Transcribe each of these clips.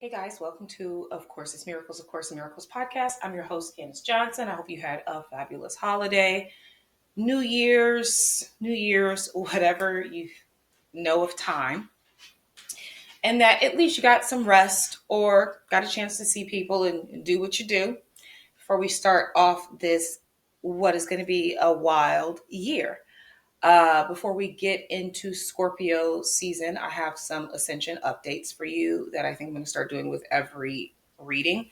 Hey guys, welcome to Of Course It's Miracles, Of Course in Miracles podcast. I'm your host, Candace Johnson. I hope you had a fabulous holiday, New Year's, whatever you know of time, and that at least you got some rest or got a chance to see people and do what you do before we start off this, what is going to be a wild year. Before we get into Scorpio season, I have some Ascension updates for you that I think I'm going to start doing with every reading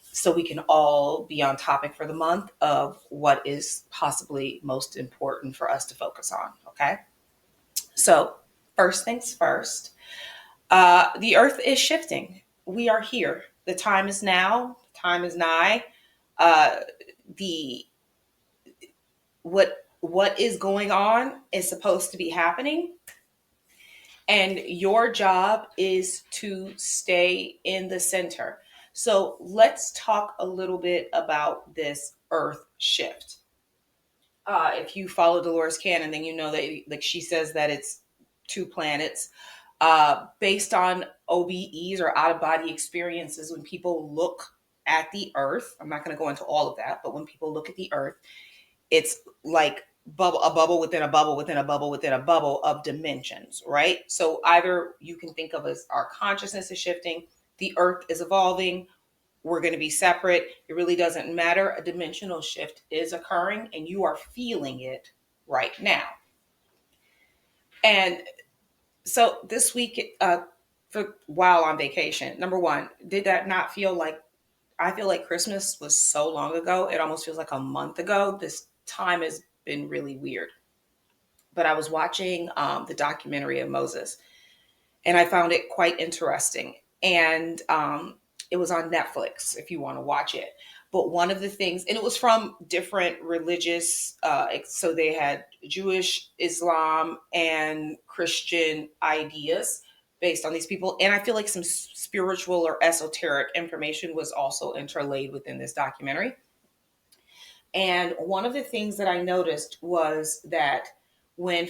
so we can all be on topic for the month of what is possibly most important for us to focus on. Okay. So, first things first, the earth is shifting. We are here. The time is now, time is nigh. Uh, the what is going on is supposed to be happening, and your job is to stay in the center. So let's talk a little bit about this earth shift. If you follow Dolores Cannon, then you know that, like, she says that it's two planets based on OBEs or out of body experiences. When people look at the earth, I'm not going to go into all of that, but when people look at the earth, it's like a bubble within a bubble within a bubble within a bubble of dimensions, right? So either you can think of as our consciousness is shifting, the earth is evolving, we're going to be separate. It really doesn't matter. A dimensional shift is occurring and you are feeling it right now. And so this week, for while on vacation, number one, did that not feel like, I feel like Christmas was so long ago. It almost feels like a month ago. This time has been really weird. But I was watching the documentary of Moses, and I found it quite interesting. And it was on Netflix if you want to watch it. But one of the things, and it was from different religious, so they had Jewish, Islam, and Christian ideas based on these people. And I feel like some spiritual or esoteric information was also interlaid within this documentary. And one of the things that I noticed was that when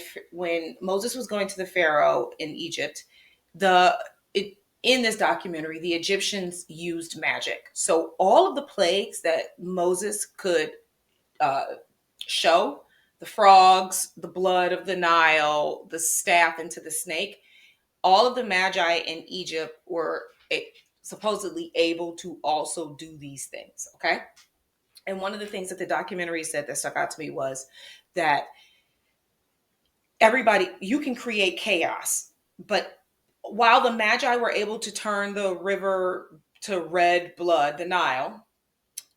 Moses was going to the Pharaoh in Egypt, in this documentary, the Egyptians used magic. So all of the plagues that Moses could uh, show, the frogs, the blood of the Nile, the staff into the snake, all of the magi in Egypt were supposedly able to also do these things. Okay. And one of the things that the documentary said that stuck out to me was that you can create chaos, but while the Magi were able to turn the river to red blood, the Nile,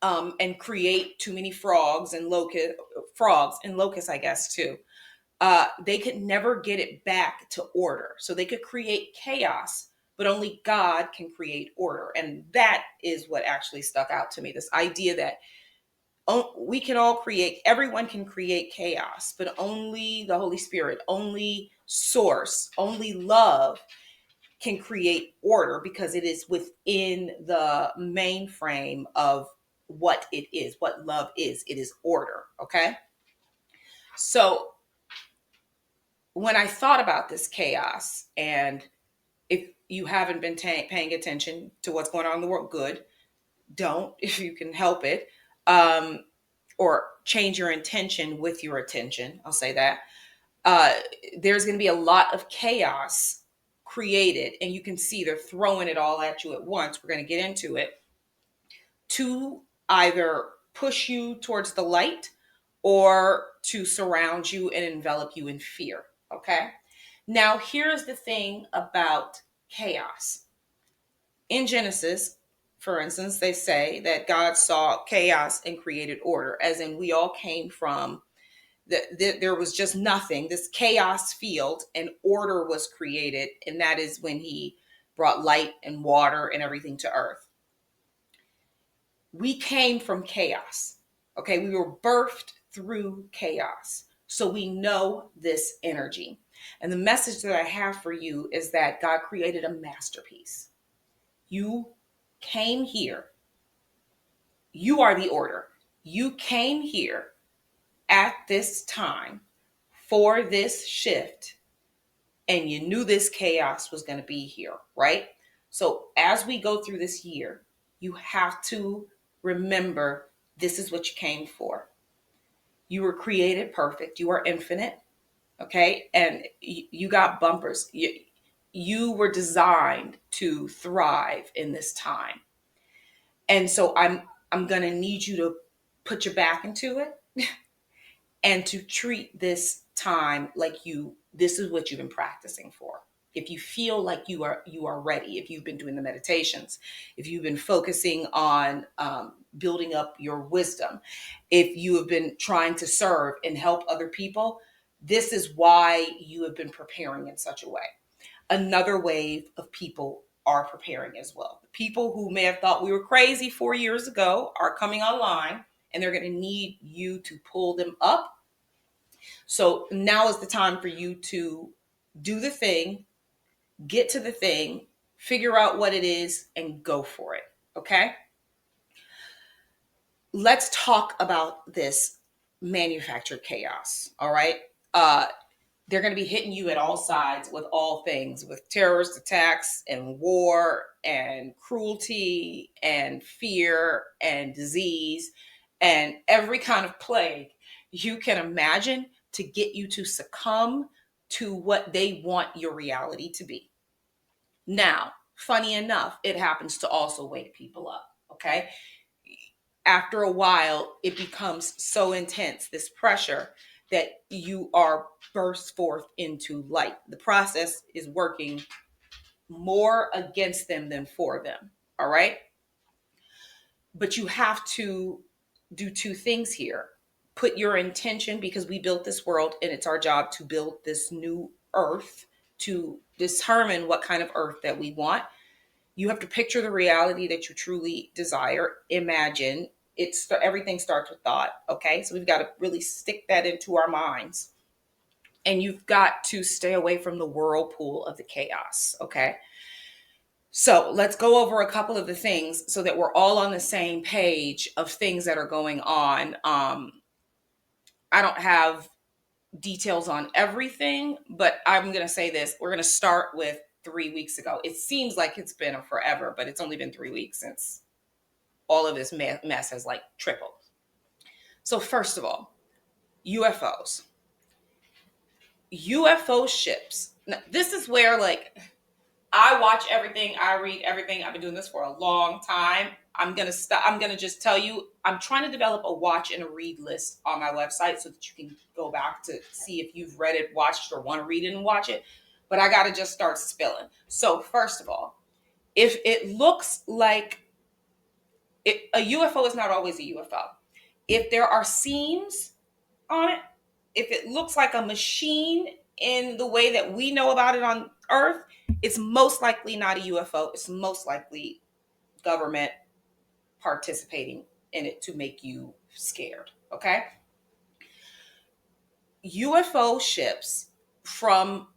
and create too many frogs and locusts, I guess too, they could never get it back to order. So they could create chaos, but only God can create order. And that is what actually stuck out to me. This idea that we can all everyone can create chaos, but only the Holy Spirit, only source, only love can create order, because it is within the mainframe of what it is, what love is. It is order. Okay. So when I thought about this chaos, and if you haven't been paying attention to what's going on in the world, good. Don't, if you can help it. Or change your intention with your attention. I'll say that. Uh, there's going to be a lot of chaos created, and you can see they're throwing it all at you at once. We're going to get into it to either push you towards the light or to surround you and envelop you in fear. Okay. Now, here's the thing about chaos. In Genesis, for instance, they say that God saw chaos and created order, as in we all came from there was just nothing, this chaos field, and order was created. And that is when he brought light and water and everything to earth. We came from chaos. Okay. We were birthed through chaos. So we know this energy. And the message that I have for you is that God created a masterpiece. You came here. You are the order. You came here at this time for this shift, and you knew this chaos was going to be here, right? So as we go through this year, you have to remember this is what you came for. You were created perfect. You are infinite. Okay. And you got bumpers. You were designed to thrive in this time. And so I'm going to need you to put your back into it and to treat this time like this is what you've been practicing for. If you feel like you are ready, if you've been doing the meditations, if you've been focusing on building up your wisdom, if you have been trying to serve and help other people, this is why you have been preparing in such a way. Another wave of people are preparing as well. The people who may have thought we were crazy 4 years ago are coming online, and they're going to need you to pull them up. So now is the time for you to do the thing, get to the thing, figure out what it is, and go for it. Okay? Let's talk about this manufactured chaos. All right? They're going to be hitting you at all sides with all things, with terrorist attacks and war and cruelty and fear and disease and every kind of plague you can imagine to get you to succumb to what they want your reality to be. Now, funny enough, it happens to also wake people up, okay? After a while, it becomes so intense, this pressure, that you are burst forth into light. The process is working more against them than for them, all right? But you have to do two things here. Put your intention, because we built this world and it's our job to build this new earth, to determine what kind of earth that we want. You have to picture the reality that you truly desire. Imagine. Everything starts with thought. Okay. So we've got to really stick that into our minds. And you've got to stay away from the whirlpool of the chaos. Okay. So let's go over a couple of the things so that we're all on the same page of things that are going on. I don't have details on everything, but I'm going to say this. We're going to start with 3 weeks ago. It seems like it's been a forever, but it's only been 3 weeks since all of this mess has like tripled. So first of all, UFOs. UFO ships. Now, this is where like I watch everything, I read everything. I've been doing this for a long time. I'm gonna just tell you, I'm trying to develop a watch and a read list on my website so that you can go back to see if you've read it, watched, or want to read it and watch it. But I gotta just start spilling. So first of all, if it looks like a UFO is not always a UFO. If there are seams on it, if it looks like a machine in the way that we know about it on Earth, it's most likely not a UFO. It's most likely government participating in it to make you scared. Okay? UFO ships from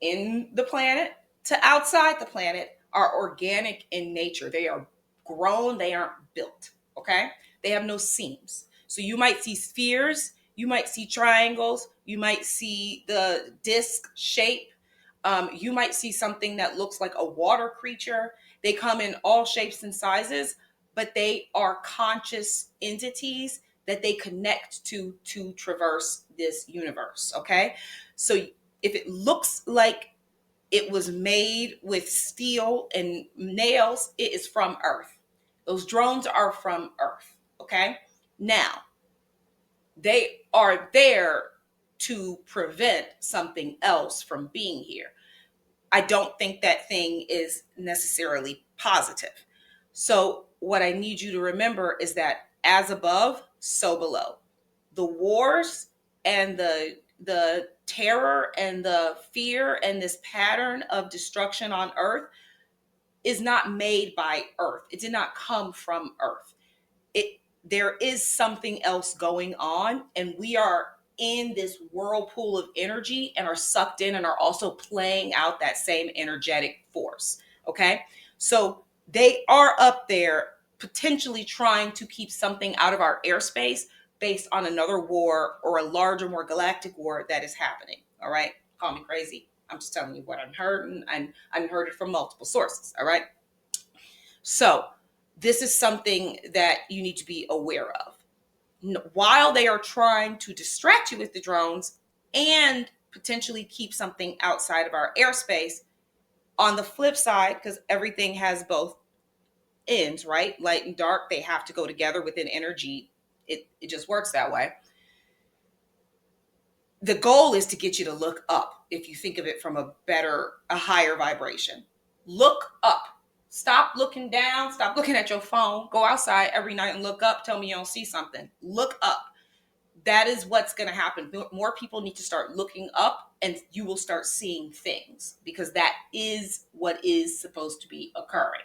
in the planet to outside the planet are organic in nature. They are grown, they aren't built. Okay? They have no seams. So you might see spheres, you might see triangles, you might see the disc shape. You might see something that looks like a water creature. They come in all shapes and sizes, but they are conscious entities that they connect to traverse this universe. Okay. So if it looks like it was made with steel and nails, it is from Earth. Those drones are from Earth. Okay. Now, they are there to prevent something else from being here. I don't think that thing is necessarily positive. So what I need you to remember is that as above, so below. The wars and the terror and the fear and this pattern of destruction on Earth is not made by Earth. It did not come from Earth. There is something else going on, and we are in this whirlpool of energy and are sucked in and are also playing out that same energetic force. Okay. So they are up there potentially trying to keep something out of our airspace based on another war or a larger, more galactic war that is happening. All right. Call me crazy. I'm just telling you what I've heard, and I've heard it from multiple sources. All right. So this is something that you need to be aware of. While they are trying to distract you with the drones and potentially keep something outside of our airspace, on the flip side, because everything has both ends, right? Light and dark, they have to go together within energy. It just works that way. The goal is to get you to look up. If you think of it from a higher vibration, look up. Stop looking down. Stop looking at your phone. Go outside every night and look up. Tell me you don't see something. Look up. That is what's going to happen. More people need to start looking up, and you will start seeing things, because that is what is supposed to be occurring.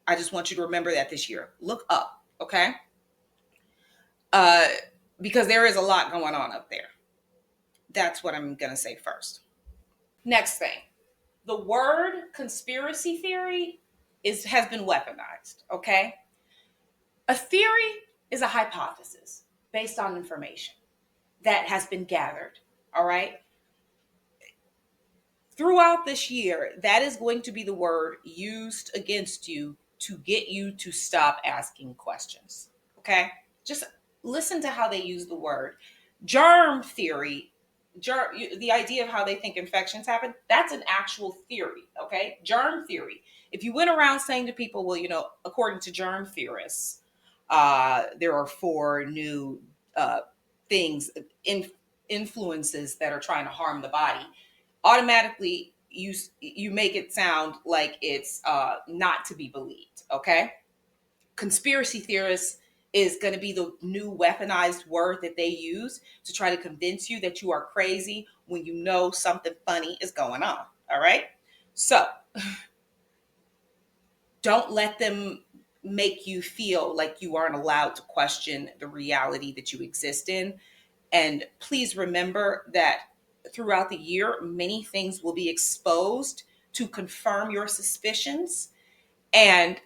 I just want you to remember that this year. Look up, okay? Because there is a lot going on up there. That's what I'm going to say first. Next thing, the word conspiracy theory has been weaponized, okay? A theory is a hypothesis based on information that has been gathered, all right? Throughout this year, that is going to be the word used against you to get you to stop asking questions, okay? Just listen to how they use the word. Germ theory, the idea of how they think infections happen, that's an actual theory, okay? Germ theory. If you went around saying to people, well, according to germ theorists, there are 4 new things, influences that are trying to harm the body, automatically you make it sound like it's not to be believed, okay? Conspiracy theorists is going to be the new weaponized word that they use to try to convince you that you are crazy when you know something funny is going on, all right? So don't let them make you feel like you aren't allowed to question the reality that you exist in. And please remember that throughout the year, many things will be exposed to confirm your suspicions, and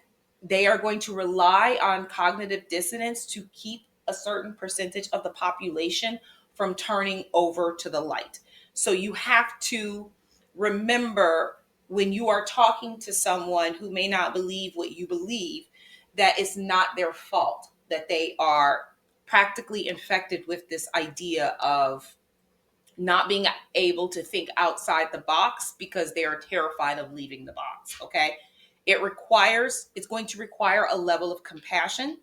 they are going to rely on cognitive dissonance to keep a certain percentage of the population from turning over to the light. So you have to remember, when you are talking to someone who may not believe what you believe, that it's not their fault, that they are practically infected with this idea of not being able to think outside the box because they are terrified of leaving the box, okay? It's going to require a level of compassion,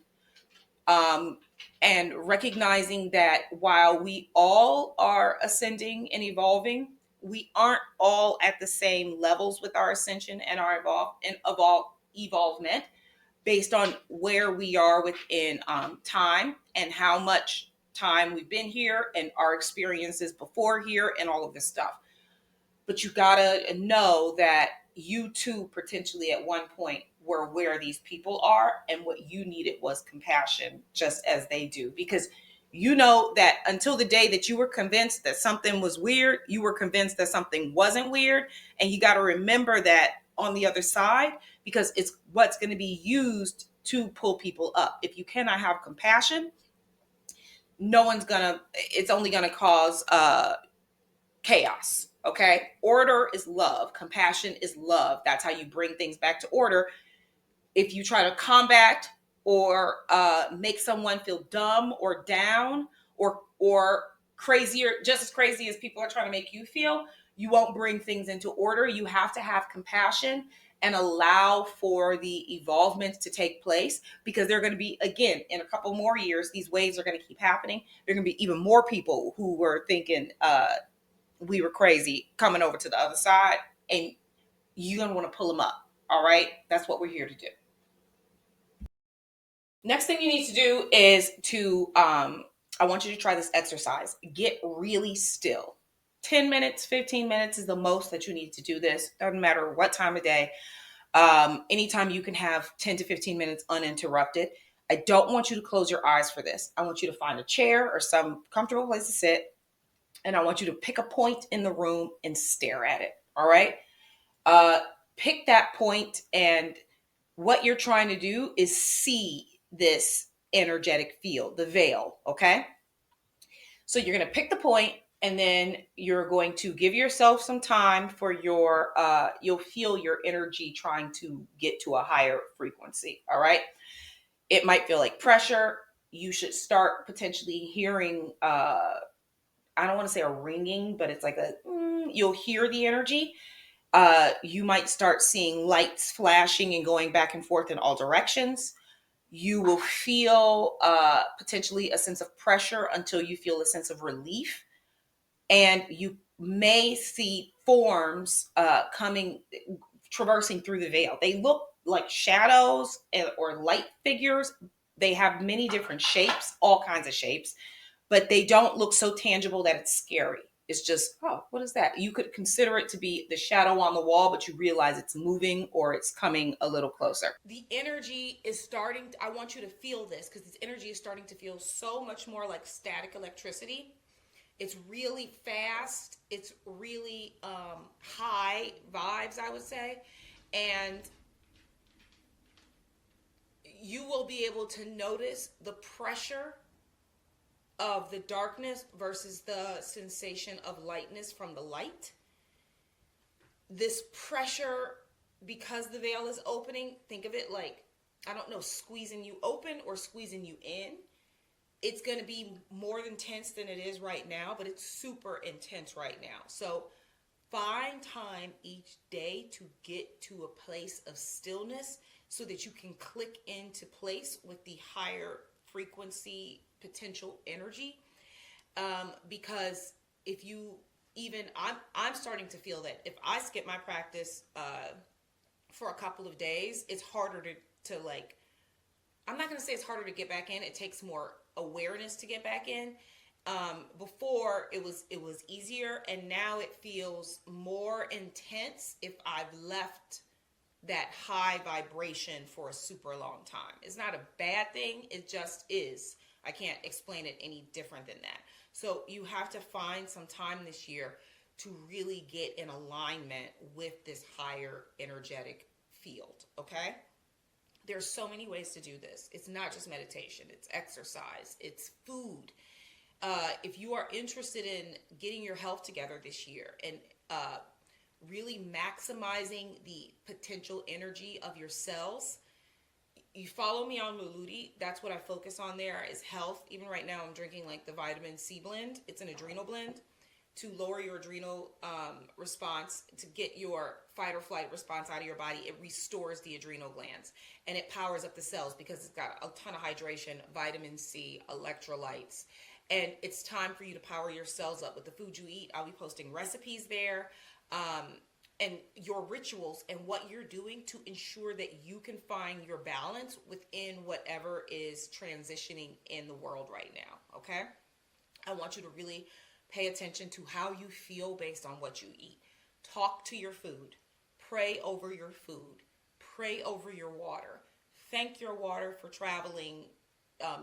and recognizing that while we all are ascending and evolving, we aren't all at the same levels with our ascension and our evolvement, based on where we are within time and how much time we've been here and our experiences before here and all of this stuff. But you gotta know that you too potentially at one point were where these people are, and what you needed was compassion, just as they do. Because you know that until the day that you were convinced that something was weird, you were convinced that something wasn't weird. And you got to remember that on the other side, because it's what's going to be used to pull people up. If you cannot have compassion, it's only gonna cause chaos, okay? Order is love, compassion is love. That's how you bring things back to order. If you try to combat or make someone feel dumb or down or crazier, just as crazy as people are trying to make you feel, you won't bring things into order. You have to have compassion and allow for the evolvement to take place, because they're going to be, again, in a couple more years, these waves are going to keep happening. There are going to be even more people who were thinking we were crazy coming over to the other side, and you're going to want to pull them up. All right. That's what we're here to do. Next thing you need to do is I want you to try this exercise. Get really still. 10 minutes, 15 minutes is the most that you need to do this. Doesn't matter what time of day. Anytime you can have 10 to 15 minutes uninterrupted. I don't want you to close your eyes for this. I want you to find a chair or some comfortable place to sit, and I want you to pick a point in the room and stare at it. All right. Pick that point, and what you're trying to do is see this energetic field, the veil. Okay. So you're going to pick the point And then you're going to give yourself some time for your, you'll feel your energy trying to get to a higher frequency. All right. It might feel like pressure. You should start potentially hearing, I don't want to say a ringing, but it's like you'll hear the energy. You might start seeing lights flashing and going back and forth in all directions. You will feel potentially a sense of pressure until you feel a sense of relief. And you may see forms coming, traversing through the veil. They look like shadows or light figures. They have many different shapes, all kinds of shapes, but they don't look so tangible that it's scary. It's just, oh, what is that? You could consider it to be the shadow on the wall, but you realize it's moving or it's coming a little closer. The energy is starting, I want you to feel this because this energy is starting to feel so much more like static electricity. It's really fast. It's really high vibes, I would say. And you will be able to notice the pressure of the darkness versus the sensation of lightness from the light. This pressure, because the veil is opening, think of it like, I don't know, squeezing you open or squeezing you in. It's going to be more intense than it is right now, but it's super intense right now. So find time each day to get to a place of stillness so that you can click into place with the higher frequency potential energy. Because if you even, I'm starting to feel that if I skip my practice for a couple of days, it's harder to like, I'm not going to say it's harder to get back in. It takes more awareness to get back in. Before it was easier, and now it feels more intense if I've left that high vibration for a super long time. It's not a bad thing. It just is. I can't explain it any different than that. So you have to find some time this year to really get in alignment with this higher energetic field, okay? There's so many ways to do this. It's not just meditation. It's exercise. It's food. If you are interested in getting your health together this year and really maximizing the potential energy of your cells, you follow me on Luludi. That's what I focus on there is health. Even right now I'm drinking like the vitamin C blend. It's an adrenal blend to lower your adrenal response, to get your fight or flight response out of your body. It restores the adrenal glands and it powers up the cells because it's got a ton of hydration, vitamin C, electrolytes. And it's time for you to power your cells up with the food you eat. I'll be posting recipes there. And your rituals and what you're doing to ensure that you can find your balance within whatever is transitioning in the world right now, okay? I want you to really pay attention to how you feel based on what you eat. Talk to your food. Pray over your food. Pray over your water. Thank your water for traveling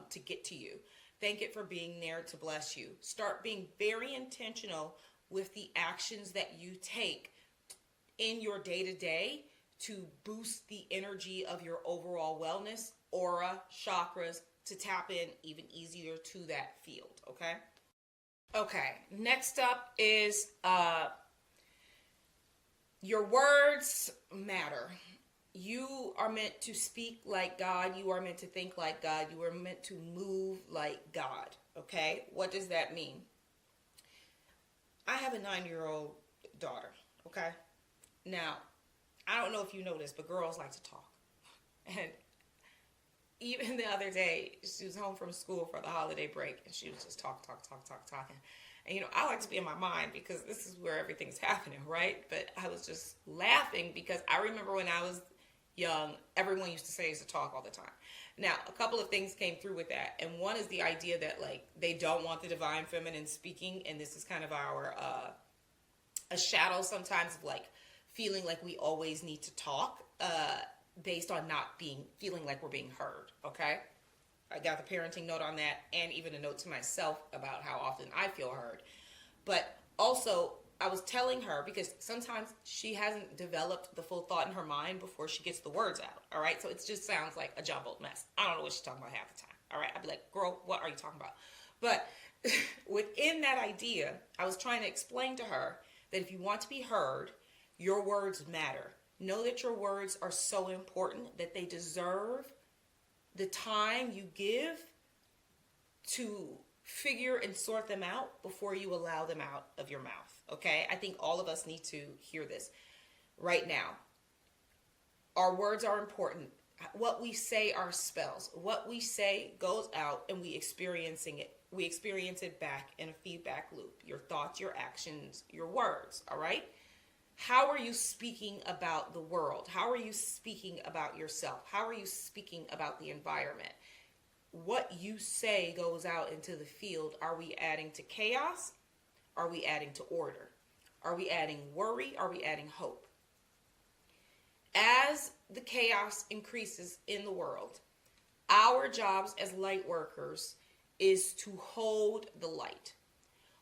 to get to you. Thank it for being there to bless you. Start being very intentional with the actions that you take in your day-to-day to boost the energy of your overall wellness, aura, chakras, to tap in even easier to that field, okay? Okay, next up is your words matter. You are meant to speak like God. You are meant to think like God. You are meant to move like God, okay? What does that mean? I have a 9-year-old daughter, okay? Now, I don't know if you know this, but girls like to talk. And even the other day, she was home from school for the holiday break, and she was just talking. And, I like to be in my mind because this is where everything's happening, right? But I was just laughing because I remember when I was young, everyone used to say I used to talk all the time. Now, a couple of things came through with that. And one is the idea that, like, they don't want the divine feminine speaking. And this is kind of our, a shadow sometimes of, like, feeling like we always need to talk based on not feeling like we're being heard, okay? I got the parenting note on that and even a note to myself about how often I feel heard. But also, I was telling her, because sometimes she hasn't developed the full thought in her mind before she gets the words out, all right? So it just sounds like a jumbled mess. I don't know what she's talking about half the time, all right? I'd be like, girl, what are you talking about? But within that idea, I was trying to explain to her that if you want to be heard, your words matter. Know that your words are so important that they deserve the time you give to figure and sort them out before you allow them out of your mouth. Okay? I think all of us need to hear this right now. Our words are important. What we say are spells. What we say goes out and we experience it back in a feedback loop. Your thoughts, your actions, your words, all right? How are you speaking about the world? How are you speaking about yourself? How are you speaking about the environment? What you say goes out into the field. Are we adding to chaos? Are we adding to order? Are we adding worry? Are we adding hope? As the chaos increases in the world, our jobs as light workers is to hold the light.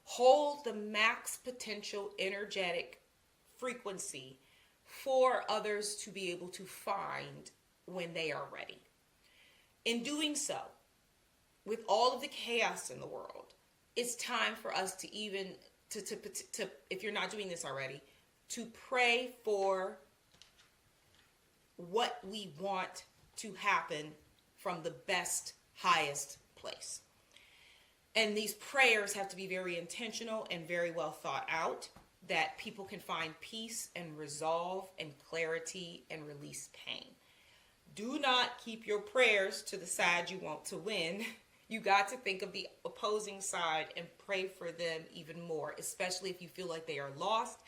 Hold the max potential energetic frequency for others to be able to find when they are ready. In doing so, with all of the chaos in the world, it's time for us to even, to if you're not doing this already, to pray for what we want to happen from the best, highest place. And these prayers have to be very intentional and very well thought out, that people can find peace and resolve and clarity and release pain. Do not keep your prayers to the side you want to win. You got to think of the opposing side and pray for them even more, especially if you feel like they are lost,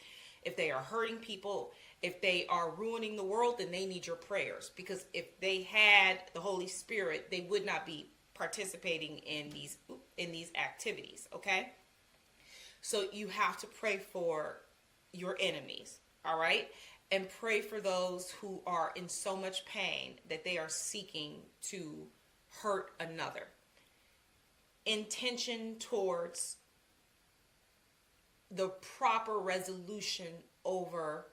if they are hurting people, if they are ruining the world, then they need your prayers. Because if they had the Holy Spirit, they would not be participating in these activities, okay? So you have to pray for your enemies, all right? And pray for those who are in so much pain that they are seeking to hurt another. Intention towards the proper resolution over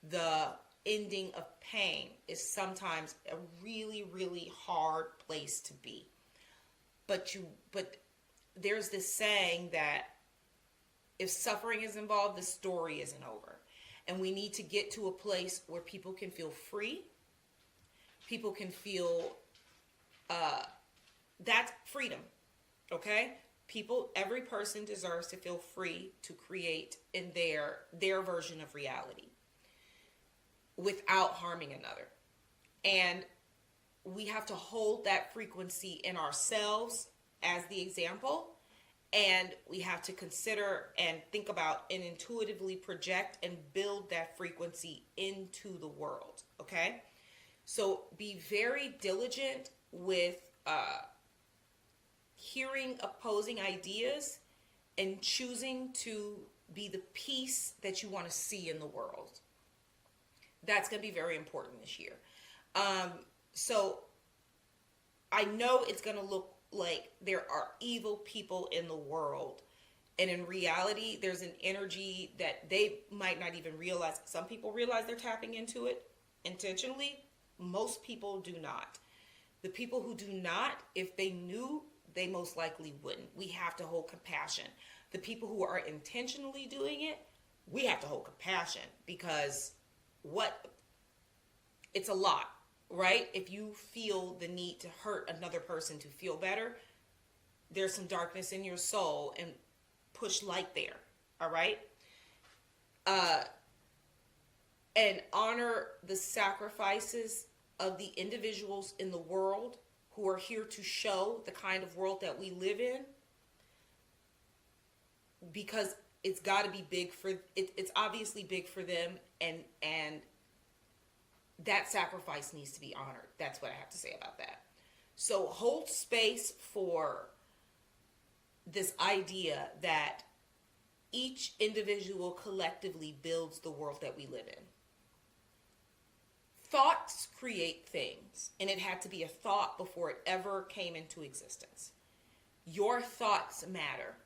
the ending of pain is sometimes a really, really hard place to be. But there's this saying that if suffering is involved, the story isn't over. And we need to get to a place where people can feel free. People can feel that's freedom. Okay? Every person deserves to feel free to create in their version of reality without harming another. And we have to hold that frequency in ourselves as the example. And we have to consider and think about and intuitively project and build that frequency into the world. Okay? So be very diligent with hearing opposing ideas and choosing to be the peace that you want to see in the world. That's going to be very important this year. So I know it's going to look like there are evil people in the world. And in reality, there's an energy that they might not even realize. Some people realize they're tapping into it intentionally. Most people do not. The people who do not, if they knew, they most likely wouldn't. We have to hold compassion. The people who are intentionally doing it, we have to hold compassion, because it's a lot, right? If you feel the need to hurt another person to feel better, there's some darkness in your soul, and push light there, all right? And honor the sacrifices of the individuals in the world who are here to show the kind of world that we live in, because it's got to be big it's obviously big for them, and that sacrifice needs to be honored. That's what I have to say about that. So hold space for this idea that each individual collectively builds the world that we live in. Thoughts create things, and it had to be a thought before it ever came into existence. Your thoughts matter.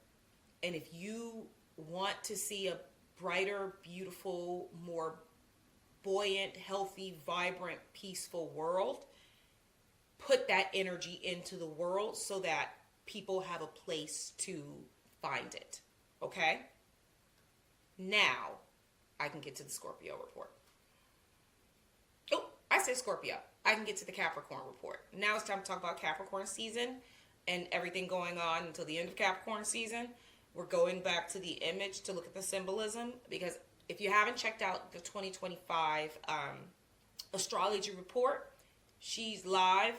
And if you want to see a brighter, beautiful, more buoyant, healthy, vibrant, peaceful world, put that energy into the world so that people have a place to find it. Okay? Now, I can get to the Scorpio report. Oh, I said Scorpio. I can get to the Capricorn report. Now it's time to talk about Capricorn season and everything going on until the end of Capricorn season. We're going back to the image to look at the symbolism, because if you haven't checked out the 2025 astrology report, she's live.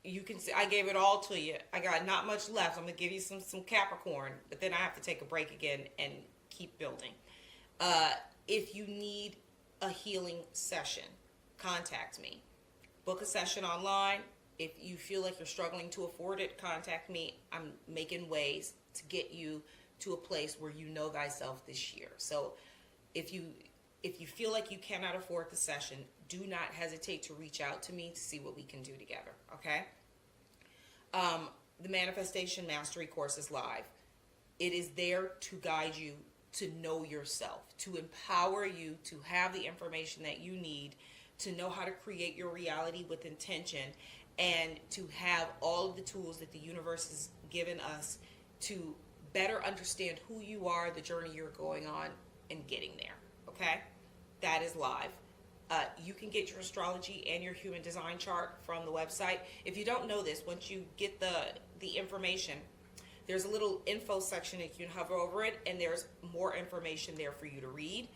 You can see I gave it all to you. I got not much left. I'm gonna give you some Capricorn, but then I have to take a break again and keep building. If you need a healing session, contact me. Book a session online. If you feel like you're struggling to afford it, contact me. I'm making ways to get you to a place where you know thyself this year. So if you feel like you cannot afford the session, do not hesitate to reach out to me to see what we can do together, okay? The Manifestation Mastery course is live. It is there to guide you to know yourself, to empower you to have the information that you need to know how to create your reality with intention, and to have all of the tools that the universe has given us to better understand who you are, the journey you're going on, and getting there. Okay? That is live. You can get your astrology and your human design chart from the website. If you don't know this, once you get the information, there's a little info section that you can hover over it, and there's more information there for you to read.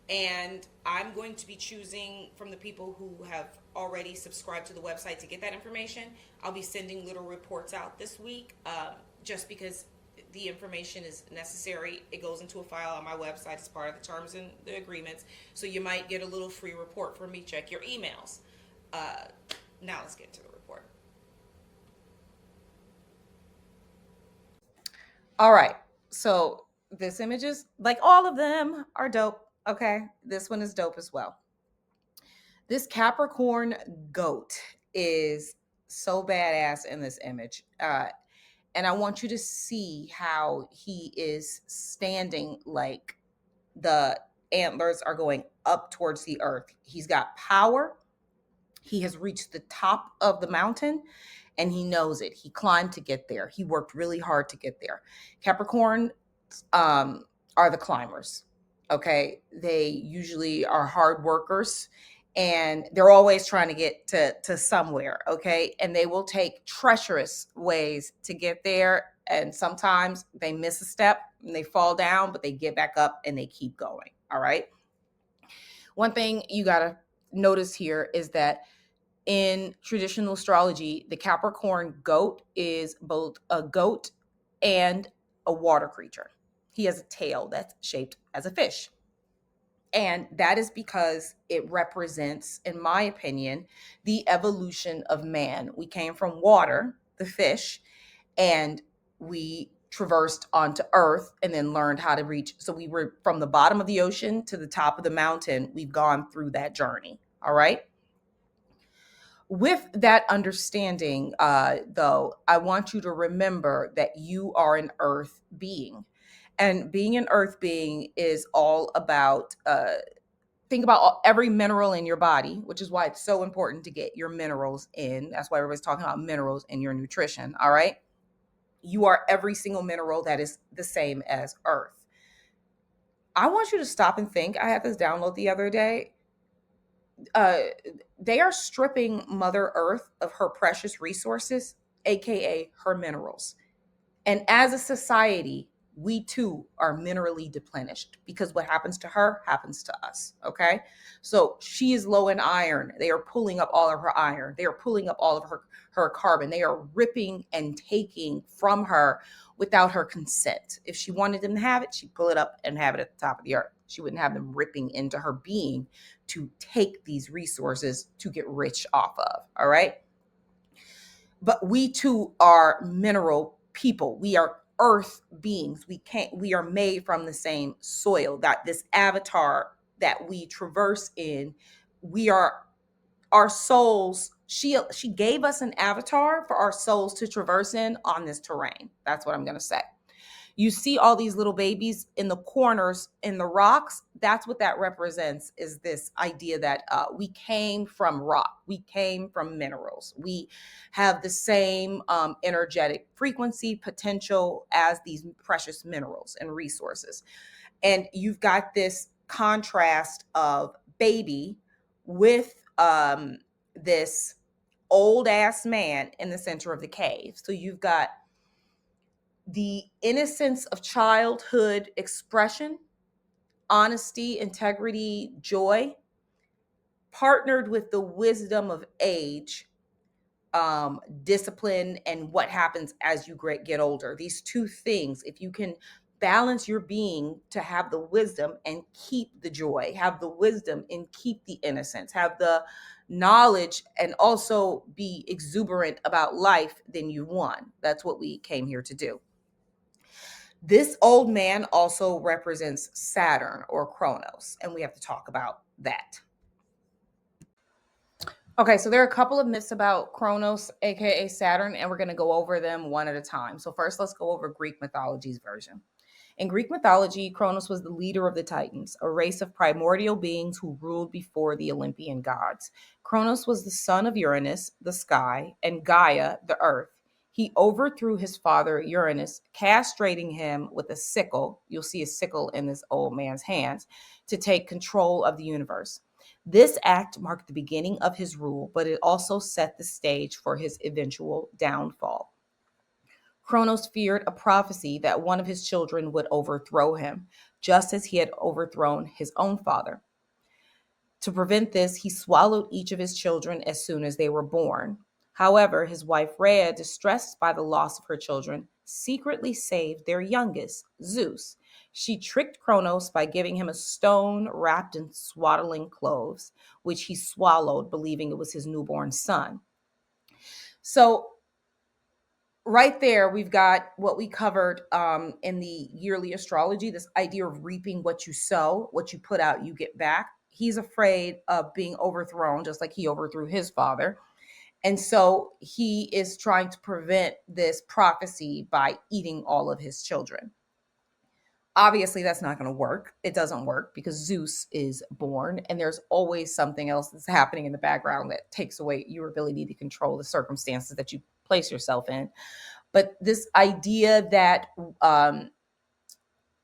And I'm going to be choosing from the people who have already subscribed to the website to get that information. I'll be sending little reports out this week, just because the information is necessary. It goes into a file on my website as part of the terms and the agreements. So you might get a little free report from me. Check your emails. Now let's get to the report. All right. So this image is, like all of them are dope. Okay. This one is dope as well. This Capricorn goat is so badass in this image. And I want you to see how he is standing, like the antlers are going up towards the earth. He's got power. He has reached the top of the mountain and he knows it. He climbed to get there. He worked really hard to get there. Capricorn are the climbers. Okay. They usually are hard workers and they're always trying to get to somewhere. Okay. And they will take treacherous ways to get there. And sometimes they miss a step and they fall down, but they get back up and they keep going. All right. One thing you got to notice here is that in traditional astrology, the Capricorn goat is both a goat and a water creature. He has a tail that's shaped as a fish. And that is because it represents, in my opinion, the evolution of man. We came from water, the fish, and we traversed onto earth and then learned how to reach. So we were from the bottom of the ocean to the top of the mountain. We've gone through that journey. All right. With that understanding, though, I want you to remember that you are an earth being. And being an earth being is all about, think about every mineral in your body, which is why it's so important to get your minerals in. That's why everybody's talking about minerals in your nutrition. All right. You are every single mineral that is the same as earth. I want you to stop and think. I had this download the other day. They are stripping Mother Earth of her precious resources, aka her minerals. And as a society, we too are minerally deplenished because what happens to her happens to us. Okay. So she is low in iron. They are pulling up all of her iron. They are pulling up all of her carbon. They are ripping and taking from her without her consent. If she wanted them to have it, she'd pull it up and have it at the top of the earth. She wouldn't have them ripping into her being to take these resources to get rich off of. All right. But we too are mineral people. We are earth beings. We are made from the same soil. That this avatar that we traverse in, we are our souls. She gave us an avatar for our souls to traverse in on this terrain. That's what I'm going to say. You see all these little babies in the corners in the rocks. That's what that represents, is this idea that we came from rock, we came from minerals, we have the same energetic frequency potential as these precious minerals and resources. And you've got this contrast of baby with this old ass man in the center of the cave. So you've got the innocence of childhood expression, honesty, integrity, joy, partnered with the wisdom of age, discipline, and what happens as you get older. These two things, if you can balance your being to have the wisdom and keep the joy, have the wisdom and keep the innocence, have the knowledge and also be exuberant about life, then you won. That's what we came here to do. This old man also represents Saturn or Kronos, and we have to talk about that. Okay, so there are a couple of myths about Kronos, aka Saturn, and we're going to go over them one at a time. So first, let's go over Greek mythology's version. In Greek mythology, Kronos was the leader of the Titans, a race of primordial beings who ruled before the Olympian gods. Kronos was the son of Uranus, the sky, and Gaia, the earth. He overthrew his father Uranus, castrating him with a sickle. You'll see a sickle in this old man's hands to take control of the universe. This act marked the beginning of his rule, but it also set the stage for his eventual downfall. Kronos feared a prophecy that one of his children would overthrow him, just as he had overthrown his own father. To prevent this, he swallowed each of his children as soon as they were born. However, his wife Rhea, distressed by the loss of her children, secretly saved their youngest, Zeus. She tricked Kronos by giving him a stone wrapped in swaddling clothes, which he swallowed, believing it was his newborn son. So right there, we've got what we covered in the yearly astrology, this idea of reaping what you sow, what you put out, you get back. He's afraid of being overthrown, just like he overthrew his father. And so he is trying to prevent this prophecy by eating all of his children. Obviously, that's not going to work. It doesn't work because Zeus is born, and there's always something else that's happening in the background that takes away your ability to control the circumstances that you place yourself in. But this idea that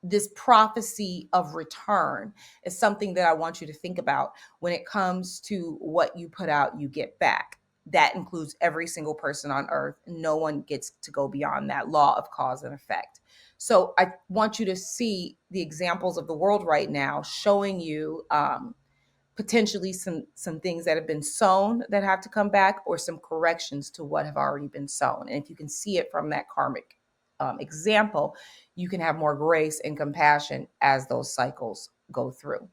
this prophecy of return is something that I want you to think about when it comes to what you put out, you get back. That includes every single person on earth. No one gets to go beyond that law of cause and effect. So I want you to see the examples of the world right now showing you potentially some things that have been sown that have to come back, or some corrections to what have already been sown. And if you can see it from that karmic example, you can have more grace and compassion as those cycles go through.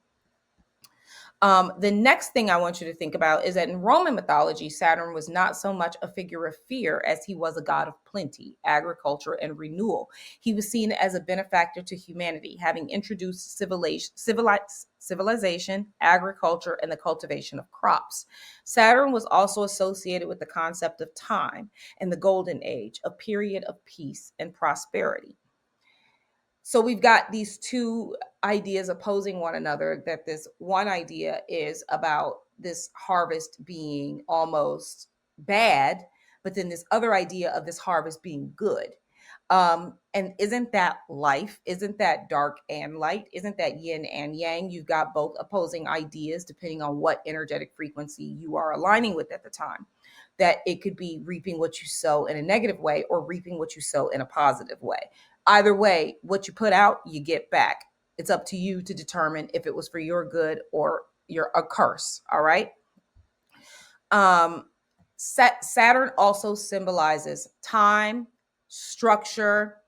The next thing I want you to think about is that in Roman mythology, Saturn was not so much a figure of fear as he was a god of plenty, agriculture, and renewal. He was seen as a benefactor to humanity, having introduced civilization, agriculture, and the cultivation of crops. Saturn was also associated with the concept of time and the golden age, a period of peace and prosperity. So we've got these two ideas opposing one another, that this one idea is about this harvest being almost bad, but then this other idea of this harvest being good. And isn't that life? Isn't that dark and light? Isn't that yin and yang? You've got both opposing ideas depending on what energetic frequency you are aligning with at the time. That it could be reaping what you sow in a negative way or reaping what you sow in a positive way. Either way, what you put out, you get back. It's up to you to determine if it was for your good or a curse. All right. Saturn also symbolizes time, structure,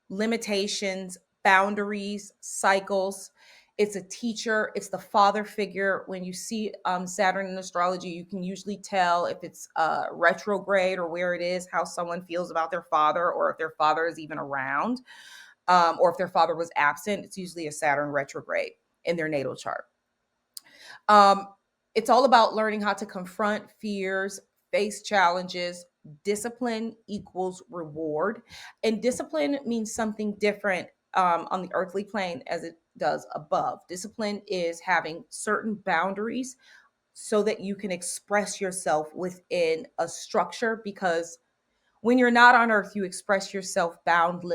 limitations, boundaries, cycles. It's a teacher. It's the father figure. When you see Saturn in astrology, you can usually tell if it's retrograde or where it is, how someone feels about their father, or if their father is even around, or if their father was absent. It's usually a Saturn retrograde in their natal chart. It's all about learning how to confront fears, face challenges. Discipline equals reward. And discipline means something different on the earthly plane as it does above. Discipline is having certain boundaries so that you can express yourself within a structure, because when you're not on earth, you express yourself bound in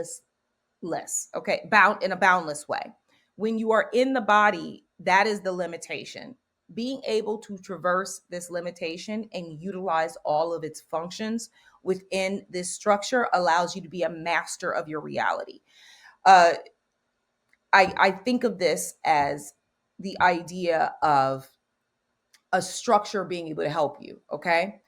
a boundless way. When you are in the body, that is the limitation. Being able to traverse this limitation and utilize all of its functions within this structure allows you to be a master of your reality. uh, I think of this as the idea of a structure being able to help you. Okay,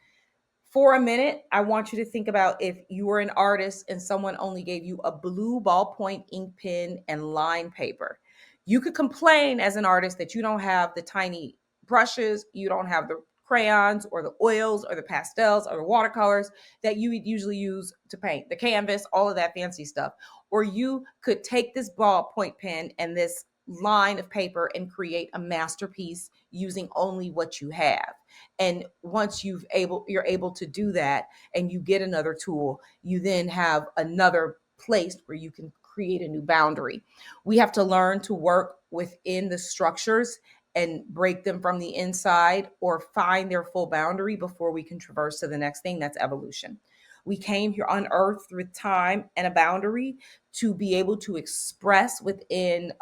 for a minute, I want you to think about if you were an artist and someone only gave you a blue ballpoint ink pen and line paper. You could complain as an artist that you don't have the tiny brushes, you don't have the crayons or the oils or the pastels or the watercolors that you would usually use to paint, the canvas, all of that fancy stuff. Or you could take this ballpoint pen and this line of paper and create a masterpiece using only what you have. And once you're able to do that and you get another tool, you then have another place where you can create a new boundary. We have to learn to work within the structures and break them from the inside or find their full boundary before we can traverse to the next thing. That's evolution. We came here on earth with time and a boundary to be able to express within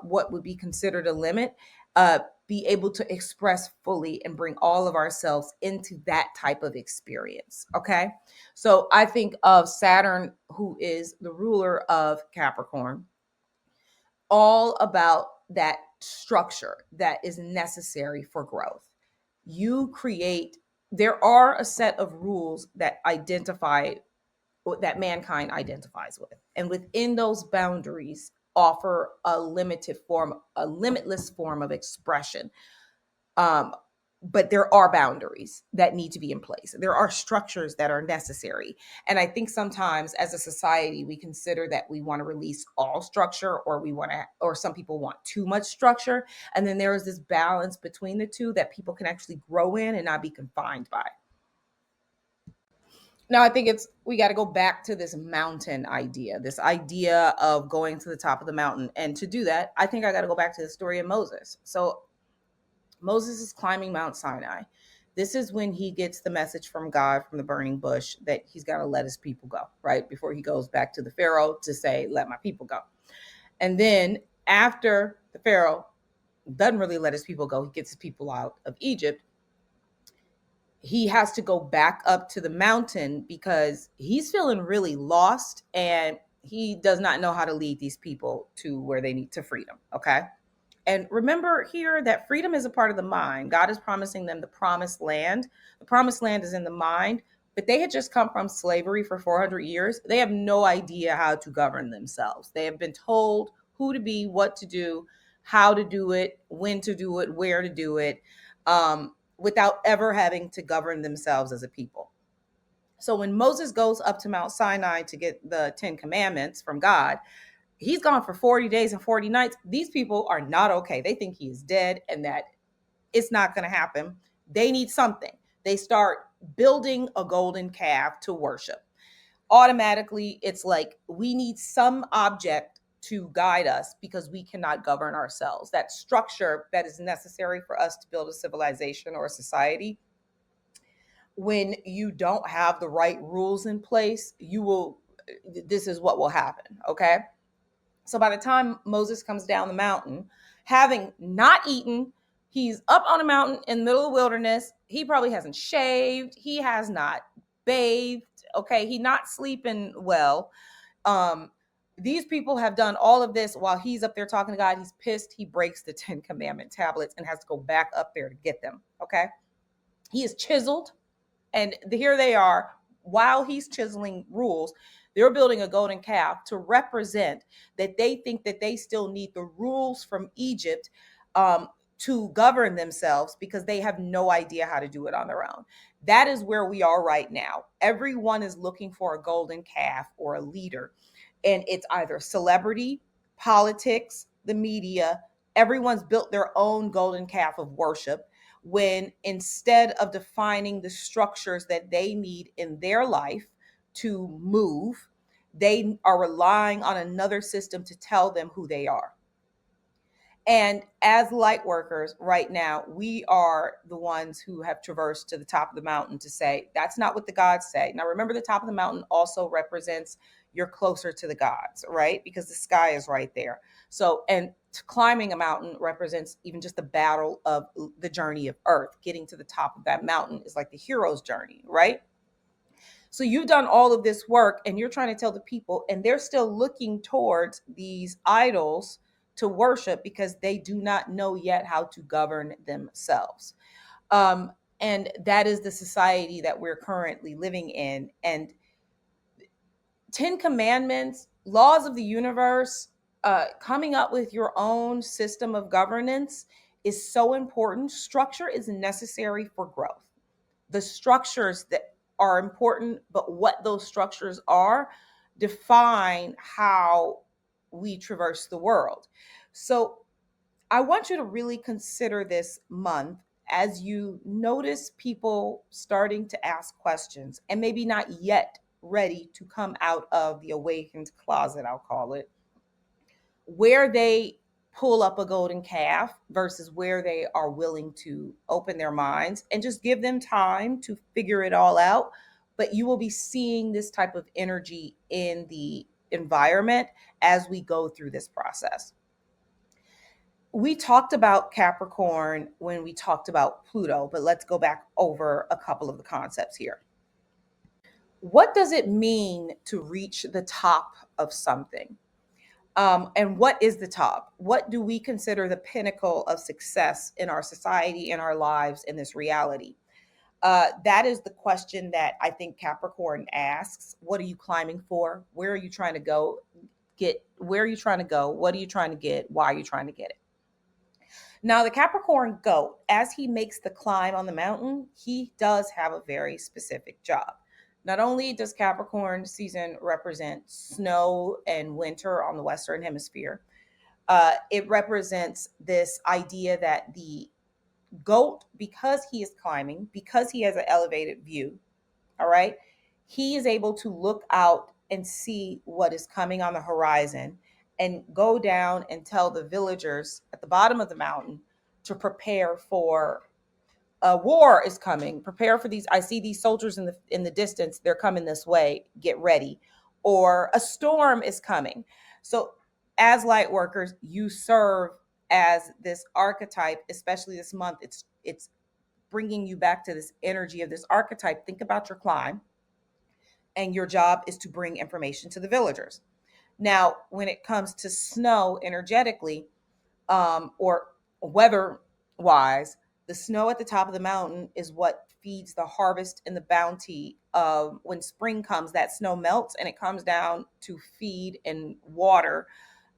what would be considered a limit, be able to express fully and bring all of ourselves into that type of experience. Okay. So I think of Saturn, who is the ruler of Capricorn, all about that structure that is necessary for growth. You create, there are a set of rules that identify that mankind identifies with. And within those boundaries, offer a limitless form of expression. Um, but there are boundaries that need to be in place. There are structures that are necessary. And I think sometimes as a society, we consider that we want to release all structure, or or some people want too much structure. And then there is this balance between the two that people can actually grow in and not be confined by. Now, I think we got to go back to this mountain idea, this idea of going to the top of the mountain. And to do that, I think I got to go back to the story of Moses. So Moses is climbing Mount Sinai. This is when he gets the message from God from the burning bush that he's got to let his people go, right? Before he goes back to the Pharaoh to say, let my people go. And then after the Pharaoh doesn't really let his people go, he gets his people out of Egypt. He has to go back up to the mountain because he's feeling really lost and he does not know how to lead these people to where they need to freedom. Okay. And remember here that freedom is a part of the mind. God is promising them the promised land. The promised land is in the mind, but they had just come from slavery for 400 years. They have no idea how to govern themselves. They have been told who to be, what to do, how to do it, when to do it, where to do it, without ever having to govern themselves as a people. So when Moses goes up to Mount Sinai to get the 10 Commandments from God, he's gone for 40 days and 40 nights. These people are not okay. They think he is dead and that it's not going to happen. They need something. They start building a golden calf to worship. Automatically, it's like we need some object to guide us because we cannot govern ourselves. That structure that is necessary for us to build a civilization or a society, when you don't have the right rules in place, this is what will happen. Okay. So by the time Moses comes down the mountain, having not eaten, he's up on a mountain in the middle of the wilderness. He probably hasn't shaved. He has not bathed. Okay. He's not sleeping well. Um, these people have done all of this while he's up there talking to God. He's pissed. He breaks the 10 Commandment tablets and has to go back up there to get them. Okay. He is chiseled. And here they are, while he's chiseling rules, they're building a golden calf to represent that they think that they still need the rules from Egypt to govern themselves because they have no idea how to do it on their own. That is where we are right now. Everyone is looking for a golden calf or a leader. And it's either celebrity, politics, the media. Everyone's built their own golden calf of worship when instead of defining the structures that they need in their life to move, they are relying on another system to tell them who they are. And as light workers right now, we are the ones who have traversed to the top of the mountain to say, that's not what the gods say. Now, remember, the top of the mountain also represents you're closer to the gods, right? Because the sky is right there. So, and climbing a mountain represents even just the battle of the journey of earth. Getting to the top of that mountain is like the hero's journey, right? So you've done all of this work and you're trying to tell the people, and they're still looking towards these idols to worship because they do not know yet how to govern themselves. Um, and that is the society that we're currently living in. And 10 Commandments, laws of the universe, coming up with your own system of governance is so important. Structure is necessary for growth. The structures that are important, but what those structures are define how we traverse the world. So I want you to really consider this month as you notice people starting to ask questions and maybe not yet ready to come out of the awakened closet, I'll call it, where they pull up a golden calf versus where they are willing to open their minds, and just give them time to figure it all out. But you will be seeing this type of energy in the environment as we go through this process. We talked about Capricorn when we talked about Pluto, but let's go back over a couple of the concepts here. What does it mean to reach the top of something? And what is the top? What do we consider the pinnacle of success in our society, in our lives, in this reality? That is the question that I think Capricorn asks. What are you climbing for? Where are you trying to go? Where are you trying to go? What are you trying to get? Why are you trying to get it? Now, the Capricorn goat, as he makes the climb on the mountain, he does have a very specific job. Not only does Capricorn season represent snow and winter on the Western Hemisphere, it represents this idea that the goat, because he is climbing, because he has an elevated view, all right, he is able to look out and see what is coming on the horizon and go down and tell the villagers at the bottom of the mountain to prepare for a war is coming. Prepare for these. I see these soldiers in the distance. They're coming this way. Get ready. Or a storm is coming. So as light workers, you serve as this archetype, especially this month. It's bringing you back to this energy of this archetype. Think about your climb, and your job is to bring information to the villagers. Now, when it comes to snow energetically, or weather wise, the snow at the top of the mountain is what feeds the harvest and the bounty of when spring comes. That snow melts and it comes down to feed and water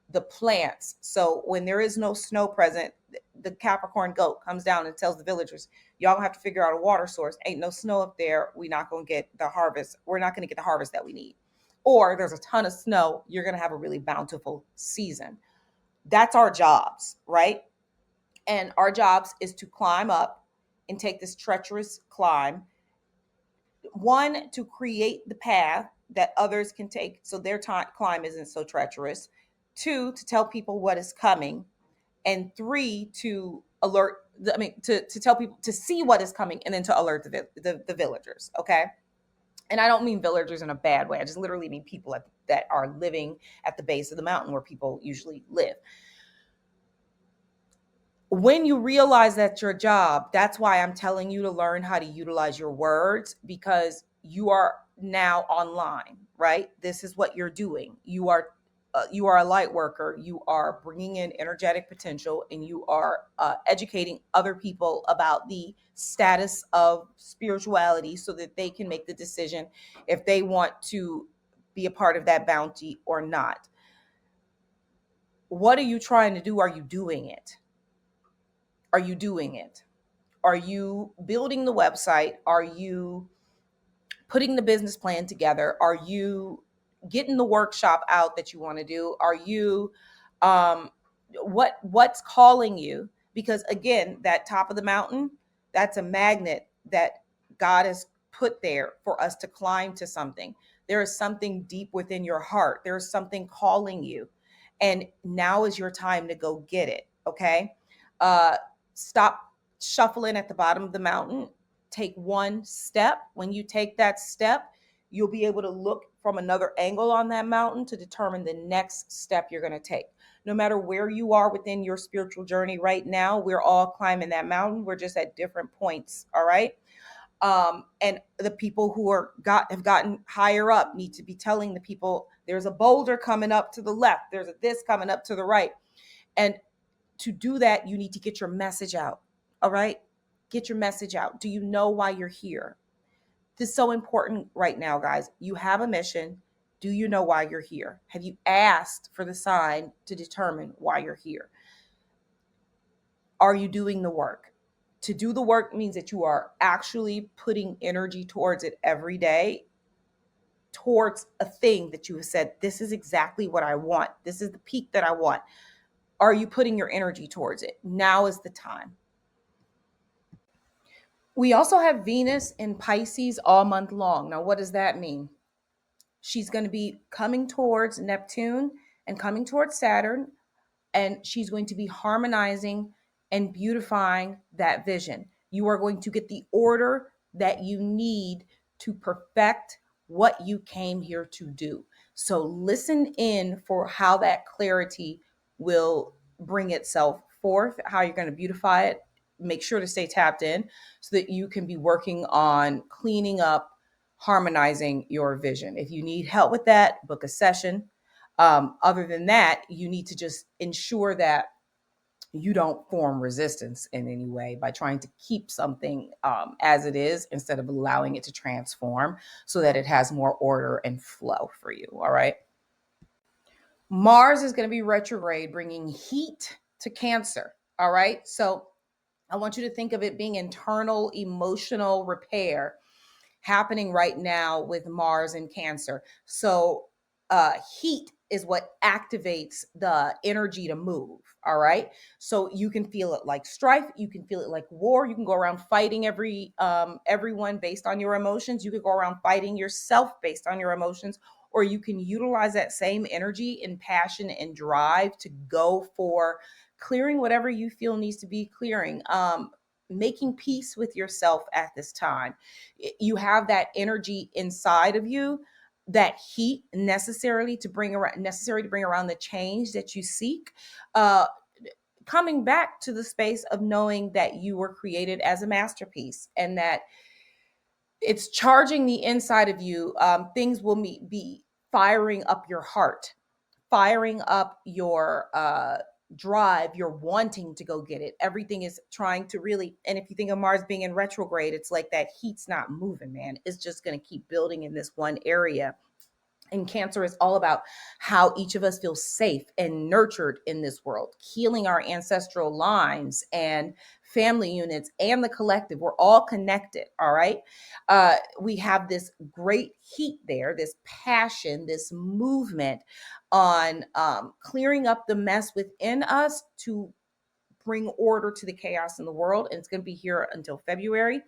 the plants. So when there is no snow present, the Capricorn goat comes down and tells the villagers, y'all gonna have to figure out a water source. Ain't no snow up there. We're not gonna get the harvest. We're not gonna get the harvest that we need. Or there's a ton of snow. You're gonna have a really bountiful season. That's our jobs, right? And our jobs is to climb up and take this treacherous climb. One, to create the path that others can take so their climb isn't so treacherous. Two, to tell people what is coming. And three, to alert, to tell people to see what is coming and then to alert the villagers, okay? And I don't mean villagers in a bad way. I just literally mean people that are living at the base of the mountain where people usually live. When you realize that's your job, that's why I'm telling you to learn how to utilize your words, because you are now online, right? This is what you're doing. You are a light worker. You are bringing in energetic potential, and you are educating other people about the status of spirituality so that they can make the decision if they want to be a part of that bounty or not. What are you trying to do? Are you doing it? Are you doing it? Are you building the website? Are you putting the business plan together? Are you getting the workshop out that you want to do? Are you what's calling you? Because again, that top of the mountain, That's a magnet that God has put there for us to climb to something. There is something deep within your heart. There is something calling you. And now is your time to go get it. Okay. Uh, Stop shuffling at the bottom of the mountain. Take one step. When you take that step, you'll be able to look from another angle on that mountain to determine the next step you're going to take. No matter where you are within your spiritual journey right now, we're all climbing that mountain. We're just at different points. All right. And the people who have gotten higher up need to be telling the people there's a boulder coming up to the left, there's a this coming up to the right. And to do that, you need to get your message out. All right. Get your message out. Do you know why you're here? This is so important right now, guys. You have a mission. Do you know why you're here? Have you asked for the sign to determine why you're here? Are you doing the work? To do the work means that you are actually putting energy towards it every day, towards a thing that you have said, this is exactly what I want. This is the peak that I want. Are you putting your energy towards it? Now is the time. We also have Venus in Pisces all month long. Now, what does that mean? She's going to be coming towards Neptune and coming towards Saturn, and she's going to be harmonizing and beautifying that vision. You are going to get the order that you need to perfect what you came here to do. So listen in for how that clarity will bring itself forth, how you're going to beautify it. Make sure to stay tapped in so that you can be working on cleaning up, harmonizing your vision. If you need help with that, book a session. Other than that, you need to just ensure that you don't form resistance in any way by trying to keep something as it is instead of allowing it to transform so that it has more order and flow for you. All right. Mars is going to be retrograde, bringing heat to Cancer. All right. So I want you to think of it being internal emotional repair happening right now with Mars and Cancer. So heat is what activates the energy to move. All right. So you can feel it like strife. You can feel it like war. You can go around fighting everyone based on your emotions. You could go around fighting yourself based on your emotions, or you can utilize that same energy and passion and drive to go for clearing whatever you feel needs to be clearing. Making peace with yourself at this time. You have that energy inside of you, that heat necessary to bring around the change that you seek. Coming back to the space of knowing that you were created as a masterpiece and that it's charging the inside of you. Things will be firing up your heart, firing up your drive, you're wanting to go get it. Everything is trying to really, and if you think of Mars being in retrograde, it's like that heat's not moving, man. It's just going to keep building in this one area. And Cancer is all about how each of us feels safe and nurtured in this world, healing our ancestral lines and family units and the collective. We're all connected. All right. We have this great heat there, this passion, this movement on clearing up the mess within us to bring order to the chaos in the world. And it's going to be here until February.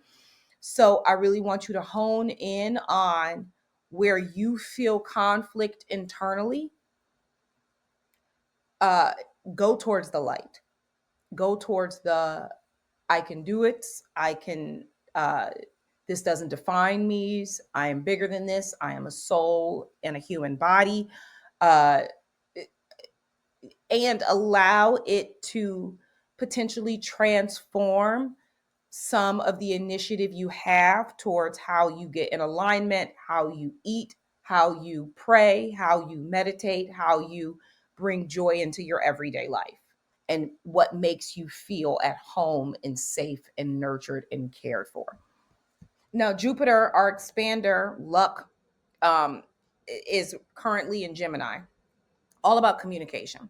So I really want you to hone in on where you feel conflict internally. Go towards the light. Go towards the I can do it. I can. This doesn't define me. I am bigger than this. I am a soul in a human body, uh, and allow it to potentially transform some of the initiative you have towards how you get in alignment, how you eat, how you pray, how you meditate, how you bring joy into your everyday life, and what makes you feel at home and safe and nurtured and cared for. Now, Jupiter, our expander, luck, is currently in Gemini, all about communication.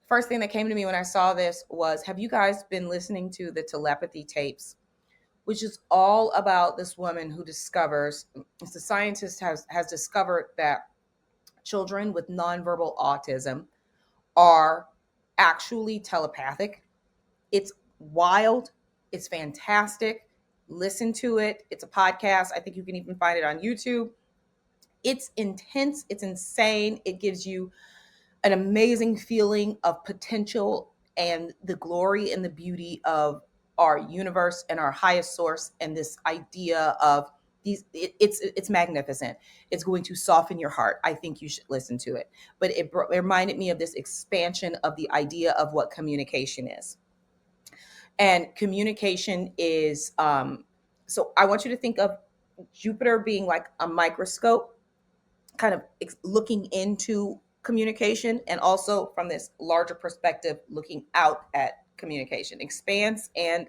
First thing that came to me when I saw this was, have you guys been listening to the telepathy tapes, which is all about this woman who discovers, the scientist has discovered that children with nonverbal autism are actually telepathic. It's wild. It's fantastic. Listen to it. It's a podcast. I think you can even find it on YouTube. It's intense. It's insane. It gives you an amazing feeling of potential and the glory and the beauty of our universe and our highest source, and this idea of it's magnificent. It's going to soften your heart. I think you should listen to it. But it reminded me of this expansion of the idea of what communication is. And communication is so I want you to think of Jupiter being like a microscope, kind of looking into communication, and also from this larger perspective looking out at communication, expands and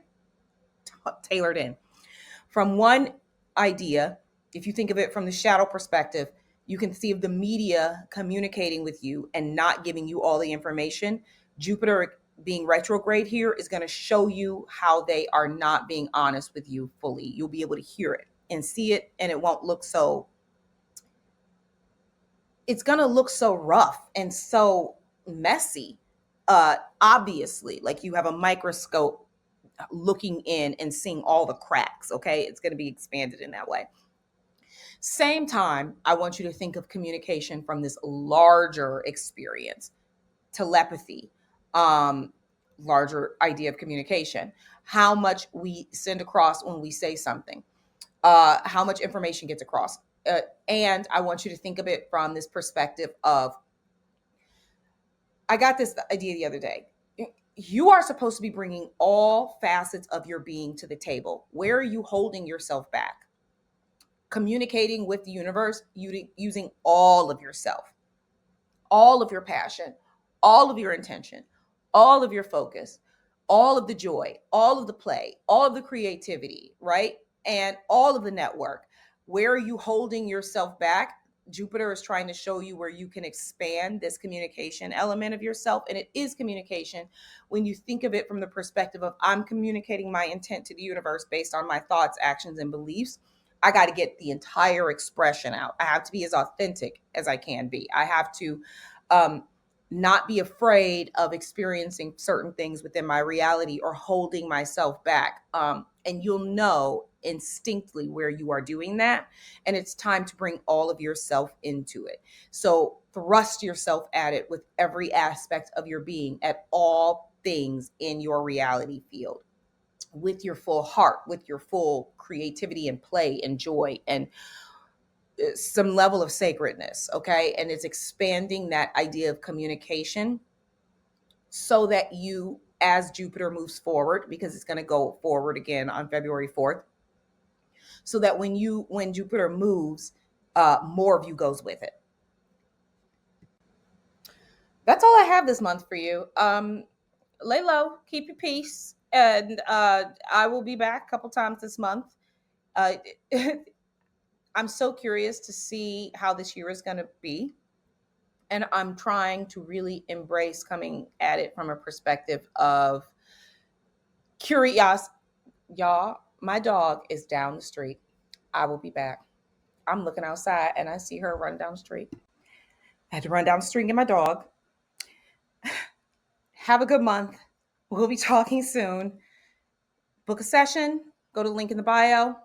tailored in from one idea. If you think of it from the shadow perspective, you can see of the media communicating with you and not giving you all the information. Jupiter being retrograde here is going to show you how they are not being honest with you fully. You'll be able to hear it and see it, and it won't look so, it's going to look so rough and so messy. Obviously, like you have a microscope looking in and seeing all the cracks. Okay. It's going to be expanded in that way. Same time, I want you to think of communication from this larger experience, telepathy, larger idea of communication, how much we send across when we say something, how much information gets across. And I want you to think of it from this perspective of, I got this idea the other day. You are supposed to be bringing all facets of your being to the table. Where are you holding yourself back? Communicating with the universe, using all of yourself, all of your passion, all of your intention, all of your focus, all of the joy, all of the play, all of the creativity, right? And all of the network. Where are you holding yourself back? Jupiter is trying to show you where you can expand this communication element of yourself. And it is communication when you think of it from the perspective of, I'm communicating my intent to the universe based on my thoughts, actions, and beliefs. I got to get the entire expression out. I have to be as authentic as I can be. I have to not be afraid of experiencing certain things within my reality or holding myself back. And you'll know instinctively where you are doing that. And it's time to bring all of yourself into it. So thrust yourself at it with every aspect of your being, at all things in your reality field, with your full heart, with your full creativity and play and joy and some level of sacredness. Okay. And it's expanding that idea of communication so that you, as Jupiter moves forward, because it's going to go forward again on February 4th, so that when Jupiter moves, more of you goes with it. That's all I have this month for you. Lay low, keep your peace, and I will be back a couple times this month. I'm so curious to see how this year is going to be. And I'm trying to really embrace coming at it from a perspective of curiosity. Y'all, my dog is down the street. I will be back. I'm looking outside and I see her run down the street. I had to run down the street and get my dog. Have a good month. We'll be talking soon. Book a session. Go to the link in the bio.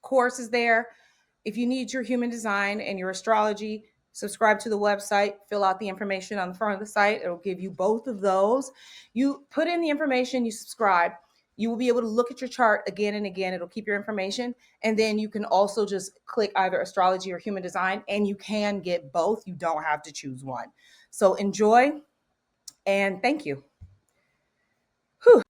Course is there. If you need your human design and your astrology, subscribe to the website, fill out the information on the front of the site. It'll give you both of those. You put in the information, you subscribe. You will be able to look at your chart again and again. It'll keep your information. And then you can also just click either astrology or human design, and you can get both. You don't have to choose one. So enjoy, and thank you. Whew.